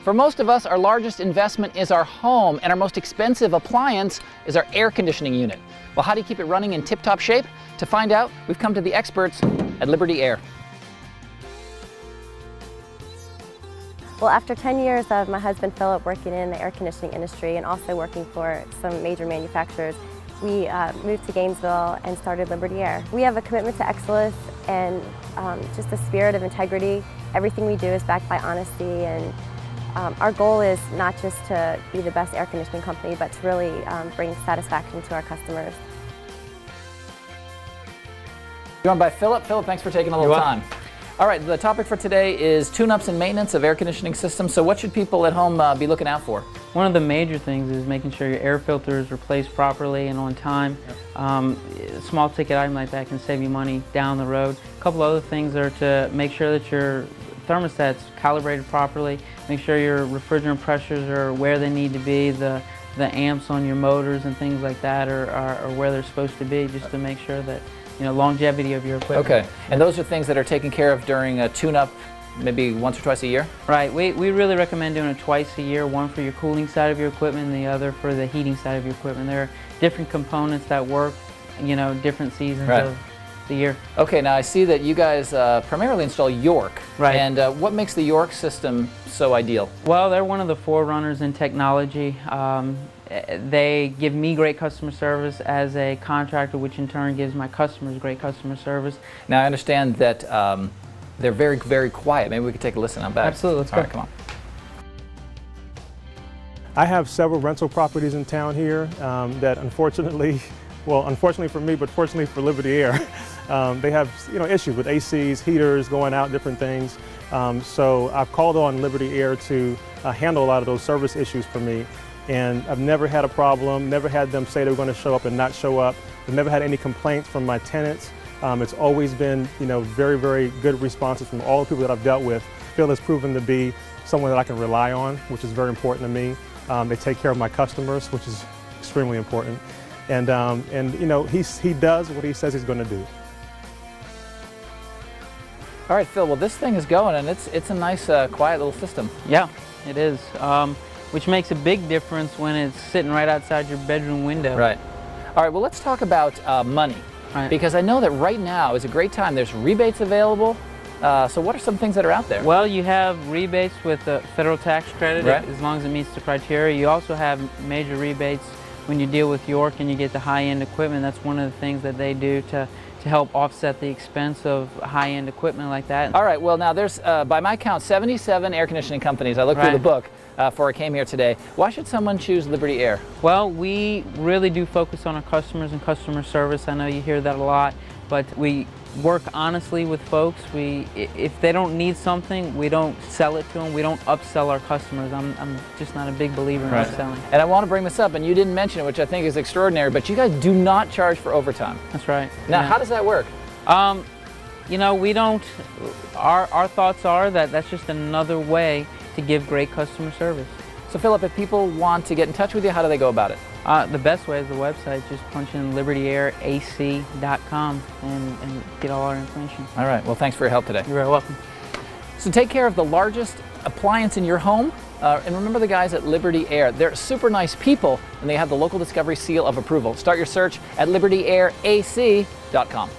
For most of us, our largest investment is our home, and our most expensive appliance is our air conditioning unit. Well, how do you keep it running in tip-top shape? To find out, we've come to the experts at Liberty Air. Well, after 10 years of my husband Philip working in the air conditioning industry and also working for some major manufacturers, we moved to Gainesville and started Liberty Air. We have a commitment to excellence and just a spirit of integrity. Everything we do is backed by honesty, and our goal is not just to be the best air conditioning company, but to really bring satisfaction to our customers. Joined by Philip. Philip, thanks for taking a little time. All right, the topic for today is tune-ups and maintenance of air conditioning systems. So what should people at home be looking out for? One of the major things is making sure your air filter is replaced properly and on time. A small ticket item like that can save you money down the road. A couple other things are to make sure that your thermostat's calibrated properly, make sure your refrigerant pressures are where they need to be, the amps on your motors and things like that are where they're supposed to be, just to make sure that longevity of your equipment. Okay, and those are things that are taken care of during a tune-up, maybe once or twice a year? Right, we really recommend doing it twice a year, one for your cooling side of your equipment and the other for the heating side of your equipment. There are different components that work, different seasons of the year. Okay, now I see that you guys primarily install York. Right. And what makes the York system so ideal? Well, they're one of the forerunners in technology. They give me great customer service as a contractor, which in turn gives my customers great customer service. Now I understand that they're very, very quiet. Maybe we could take a listen. I'm back. Absolutely, let's go. All right, come on. I have several rental properties in town here that unfortunately for me, but fortunately for Liberty Air, they have issues with ACs, heaters going out, different things. So I've called on Liberty Air to handle a lot of those service issues for me. And I've never had a problem, never had them say they were going to show up and not show up. I've never had any complaints from my tenants. It's always been, very, very good responses from all the people that I've dealt with. Phil has proven to be someone that I can rely on, which is very important to me. They take care of my customers, which is extremely important. And he does what he says he's going to do. All right, Phil, well, this thing is going, and it's a nice, quiet little system. Yeah, it is. Which makes a big difference when it's sitting right outside your bedroom window. Right. All right, well, let's talk about money. Right. Because I know that right now is a great time. There's rebates available. So what are some things that are out there? Well, you have rebates with the federal tax credit, right, as long as it meets the criteria. You also have major rebates when you deal with York and you get the high-end equipment. That's one of the things that they do to help offset the expense of high-end equipment like that. All right, well, now there's, by my count, 77 air conditioning companies. I looked through the book before I came here today. Why should someone choose Liberty Air? Well, we really do focus on our customers and customer service. I know you hear that a lot, but we work honestly with folks. If they don't need something, we don't sell it to them. We don't upsell our customers. I'm just not a big believer in upselling. And I want to bring this up, and you didn't mention it, which I think is extraordinary, but you guys do not charge for overtime. That's right. Now, how does that work? We don't, our thoughts are that that's just another way to give great customer service. So Philip, if people want to get in touch with you, how do they go about it? The best way is the website. Just punch in libertyairac.com and get all our information. All right, well, thanks for your help today. You're very welcome. So take care of the largest appliance in your home, and remember the guys at Liberty Air. They're super nice people, and they have the Local Discovery Seal of Approval. Start your search at libertyairac.com.